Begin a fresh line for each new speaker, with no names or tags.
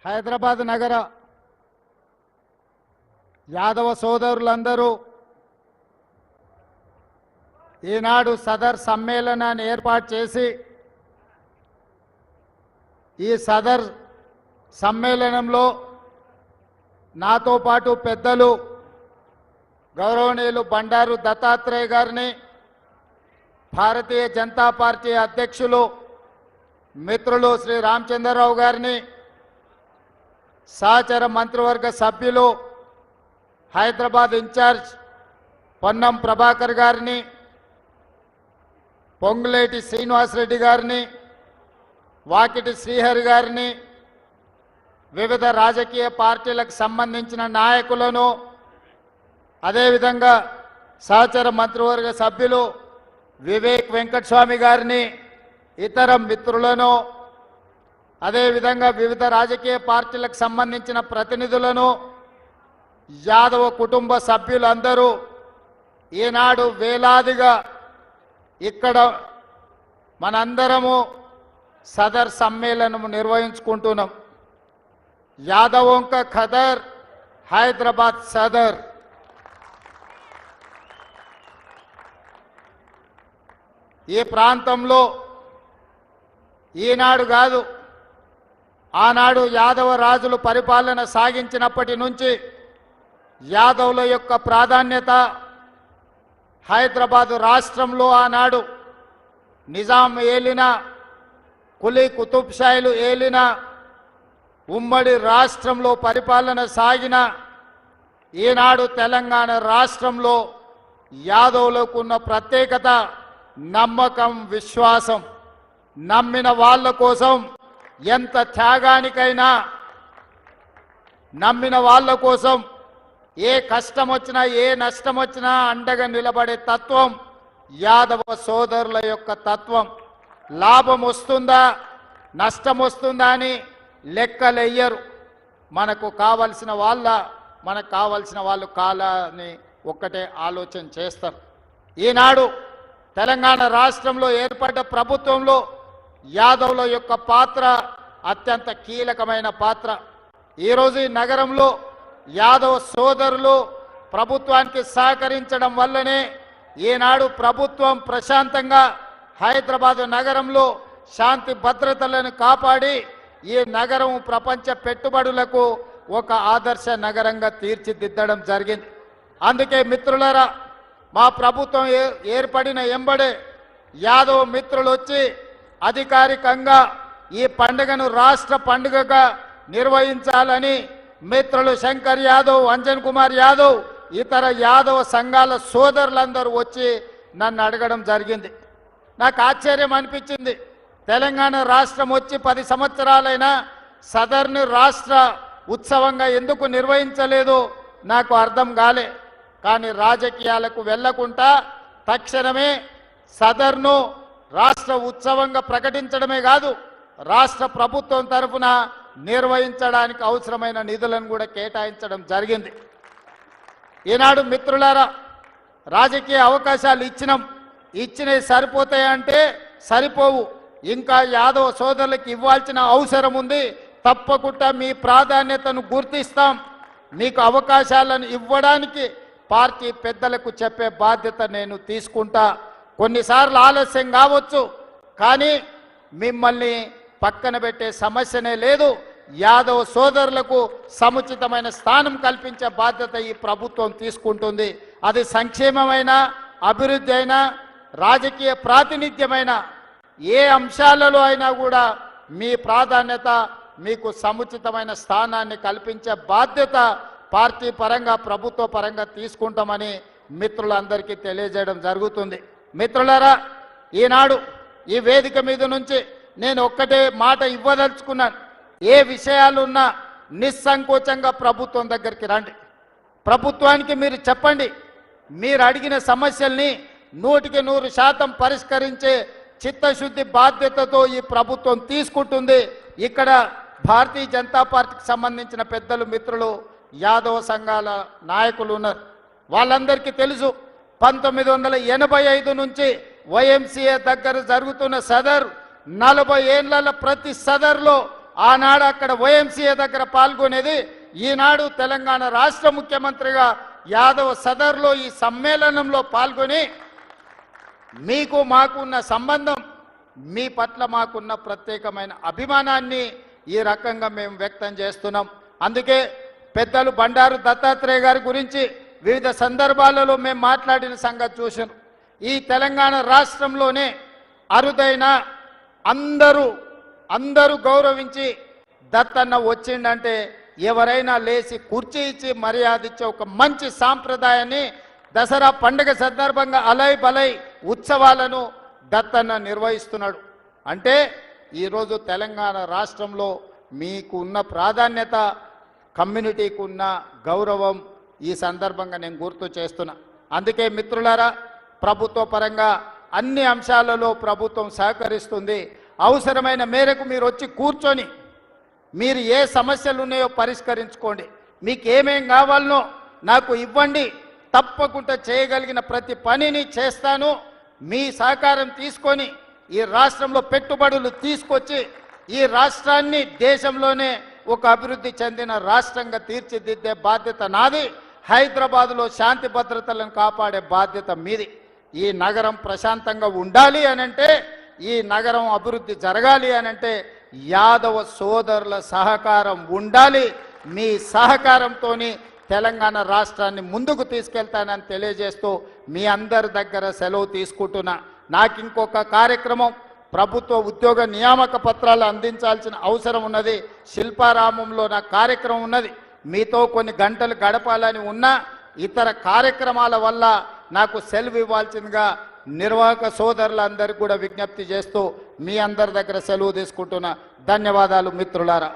హైదరాబాద్ నగర యాదవ సోదరులందరూ ఈనాడు సదర్ సమ్మేళనాన్ని ఏర్పాటు చేసి ఈ సదర్ సమ్మేళనంలో నాతో పాటు పెద్దలు గౌరవనీయులు బండారు దత్తాత్రేయ గారిని, భారతీయ జనతా పార్టీ అధ్యక్షులు మిత్రులు శ్రీ రామచంద్రరావు గారిని, సహచర మంత్రివర్గ సభ్యులు హైదరాబాద్ ఇన్ఛార్జ్ పొన్నం ప్రభాకర్ గారిని, పొంగులేటి శ్రీనివాసరెడ్డి గారిని, వాకిటి శ్రీహరి గారిని, వివిధ రాజకీయ పార్టీలకు సంబంధించిన నాయకులను, అదేవిధంగా సహచర మంత్రివర్గ సభ్యులు వివేక్ వెంకటస్వామి గారిని, ఇతర మిత్రులను, అదేవిధంగా వివిధ రాజకీయ పార్టీలకు సంబంధించిన ప్రతినిధులను, యాదవ కుటుంబ సభ్యులందరూ ఈనాడు వేలాదిగా ఇక్కడ మనందరము సదర్ సమ్మేళనము నిర్వహించుకుంటున్నాం. యాదవోంక ఖదర్ హైదరాబాద్ సదర్. ఈ ప్రాంతంలో ఈనాడు కాదు, ఆనాడు యాదవ రాజులు పరిపాలన సాగించినప్పటి నుంచి యాదవుల యొక్క ప్రాధాన్యత హైదరాబాదు రాష్ట్రంలో ఆనాడు నిజాం ఏలిన, కులీ కుతుబ్షాయిలు ఏలిన ఉమ్మడి రాష్ట్రంలో పరిపాలన సాగిన ఈనాడు తెలంగాణ రాష్ట్రంలో యాదవులకు ఉన్న ప్రత్యేకత నమ్మకం, విశ్వాసం. నమ్మిన వాళ్ళ కోసం ఎంత త్యాగానికైనా, నమ్మిన వాళ్ళ కోసం ఏ కష్టం వచ్చినా ఏ నష్టం వచ్చినా అండగా నిలబడే తత్వం యాదవ సోదరుల యొక్క తత్వం. లాభం వస్తుందా నష్టం వస్తుందా అని లెక్కలెయ్యరు. మనకు కావలసిన వాళ్ళు కాలని ఒక్కటే ఆలోచన చేస్తారు. ఈనాడు తెలంగాణ రాష్ట్రంలో ఏర్పడ్డ ప్రభుత్వంలో యాదవుల యొక్క పాత్ర అత్యంత కీలకమైన పాత్ర. ఈరోజు ఈ నగరంలో యాదవ సోదరులు ప్రభుత్వానికి సహకరించడం వల్లనే ఈనాడు ప్రభుత్వం ప్రశాంతంగా హైదరాబాదు నగరంలో శాంతి భద్రతలను కాపాడి ఈ నగరం ప్రపంచ పెట్టుబడులకు ఒక ఆదర్శ నగరంగా తీర్చిదిద్దడం జరిగింది. అందుకే మిత్రులారా, మా ప్రభుత్వం ఏర్పడిన ఎంబడే యాదవ మిత్రులు వచ్చి అధికారికంగా ఈ పండుగను రాష్ట్ర పండుగగా నిర్వహించాలని మిత్రులు శంకర్ యాదవ్, అంజన్ కుమార్ యాదవ్, ఇతర యాదవ సంఘాల సోదరులందరూ వచ్చి నన్ను అడగడం జరిగింది. నాకు ఆశ్చర్యం అనిపించింది. తెలంగాణ రాష్ట్రం వచ్చి 10 సంవత్సరాలైనా సదర్ని రాష్ట్ర ఉత్సవంగా ఎందుకు నిర్వహించలేదు నాకు అర్థం కాలే. కానీ రాజకీయాలకు వెళ్లకుండా తక్షణమే సదర్ను రాష్ట్ర ఉత్సవంగా ప్రకటించడమే కాదు, రాష్ట్ర ప్రభుత్వం తరఫున నిర్వహించడానికి అవసరమైన నిధులను కూడా కేటాయించడం జరిగింది. ఈనాడు మిత్రులారా, రాజకీయ అవకాశాలు ఇచ్చినవి సరిపోతాయంటే సరిపోవు. ఇంకా యాదవ సోదరులకు ఇవ్వాల్సిన అవసరం ఉంది. తప్పకుండా మీ ప్రాధాన్యతను గుర్తిస్తాం. మీకు అవకాశాలను ఇవ్వడానికి పార్టీ పెద్దలకు చెప్పే బాధ్యత నేను తీసుకుంటా. కొన్నిసార్లు ఆలస్యం కావచ్చు, కానీ మిమ్మల్ని పక్కన పెట్టే సమస్యనే లేదు. యాదవ సోదరులకు సముచితమైన స్థానం కల్పించే బాధ్యత ఈ ప్రభుత్వం తీసుకుంటుంది. అది సంక్షేమమైన, అభివృద్ధి అయినా, రాజకీయ ప్రాతినిధ్యమైన ఏ అంశాలలో అయినా కూడా మీ ప్రాధాన్యత, మీకు సముచితమైన స్థానాన్ని కల్పించే బాధ్యత పార్టీ పరంగా, ప్రభుత్వ పరంగా తీసుకుంటామని మిత్రులందరికీ తెలియజేయడం జరుగుతుంది. మిత్రులారా, ఈనాడు ఈ వేదిక మీద నుంచి నేను ఒక్కటే మాట ఇవ్వదలుచుకున్నాను. ఏ విషయాలున్నా నిస్సంకోచంగా ప్రభుత్వం దగ్గరికి రండి. ప్రభుత్వానికి మీరు చెప్పండి. మీరు అడిగిన సమస్యల్ని 100% పరిష్కరించే చిత్తశుద్ధి బాధ్యతతో ఈ ప్రభుత్వం తీసుకుంటుంది. ఇక్కడ భారతీయ జనతా పార్టీకి సంబంధించిన పెద్దలు, మిత్రులు, యాదవ సంఘాల నాయకులు ఉన్నారు. వాళ్ళందరికీ తెలుసు 1985 నుంచి వైఎంసీఏ దగ్గర జరుగుతున్న సదర్ 40 ఏళ్ల ప్రతి సదర్లో ఆనాడు అక్కడ OMCA దగ్గర పాల్గొనేది, ఈనాడు తెలంగాణ రాష్ట్ర ముఖ్యమంత్రిగా యాదవ సదర్లో ఈ సమ్మేళనంలో పాల్గొని మీకు మాకు ఉన్న సంబంధం, మీ పట్ల మాకున్న ప్రత్యేకమైన అభిమానాన్ని ఈ రకంగా మేము వ్యక్తం చేస్తున్నాం. అందుకే పెద్దలు బండారు దత్తాత్రేయ గారి గురించి వివిధ సందర్భాలలో మేము మాట్లాడిన సంగతి చూసాం. ఈ తెలంగాణ రాష్ట్రంలోనే అరుదైన అందరూ గౌరవించి దత్తన్న వచ్చిండంటే ఎవరైనా లేచి కుర్చీ ఇచ్చి మర్యాద ఇచ్చే ఒక మంచి సాంప్రదాయాన్ని దసరా పండుగ సందర్భంగా అలై బలై ఉత్సవాలను దత్తన్న నిర్వహిస్తున్నాడు. అంటే ఈరోజు తెలంగాణ రాష్ట్రంలో మీకు ఉన్న ప్రాధాన్యత, కమ్యూనిటీకి ఉన్న గౌరవం ఈ సందర్భంగా నేను గుర్తు చేస్తున్నా. అందుకే మిత్రులారా, ప్రభుత్వ పరంగా అన్ని అంశాలలో ప్రభుత్వం సహకరిస్తుంది. అవసరమైన మేరకు మీరు వచ్చి కూర్చొని మీరు ఏ సమస్యలు ఉన్నాయో పరిష్కరించుకోండి. మీకు ఏమేం కావాలనో నాకు ఇవ్వండి, తప్పకుండా చేయగలిగిన ప్రతి పనిని చేస్తాను. మీ సహకారం తీసుకొని ఈ రాష్ట్రంలో పెట్టుబడులు తీసుకొచ్చి ఈ రాష్ట్రాన్ని దేశంలోనే ఒక అభివృద్ధి చెందిన రాష్ట్రంగా తీర్చిదిద్దే బాధ్యత నాది. హైదరాబాదులో శాంతి భద్రతలను కాపాడే బాధ్యత మీది. ఈ నగరం ప్రశాంతంగా ఉండాలి అనంటే, ఈ నగరం అభివృద్ధి జరగాలి అనంటే యాదవ సోదరుల సహకారం ఉండాలి. మీ సహకారంతో తెలంగాణ రాష్ట్రాన్ని ముందుకు తీసుకెళ్తానని తెలియజేస్తూ మీ అందరి దగ్గర సెలవు తీసుకుంటున్నా. నాకు ఇంకొక కార్యక్రమం, ప్రభుత్వ ఉద్యోగ నియామక పత్రాలు అందించాల్సిన అవసరం ఉన్నది. శిల్పారామంలో నా కార్యక్రమం ఉన్నది. మీతో కొన్ని గంటలు గడపాలని ఉన్నా ఇతర కార్యక్రమాల వల్ల నాకు సెలవు ఇవ్వాల్సిందిగా నిర్వాహక సోదరులందరికీ కూడా విజ్ఞప్తి చేస్తూ మీ అందరి దగ్గర సెలవు తీసుకుంటున్నా. ధన్యవాదాలు మిత్రులారా.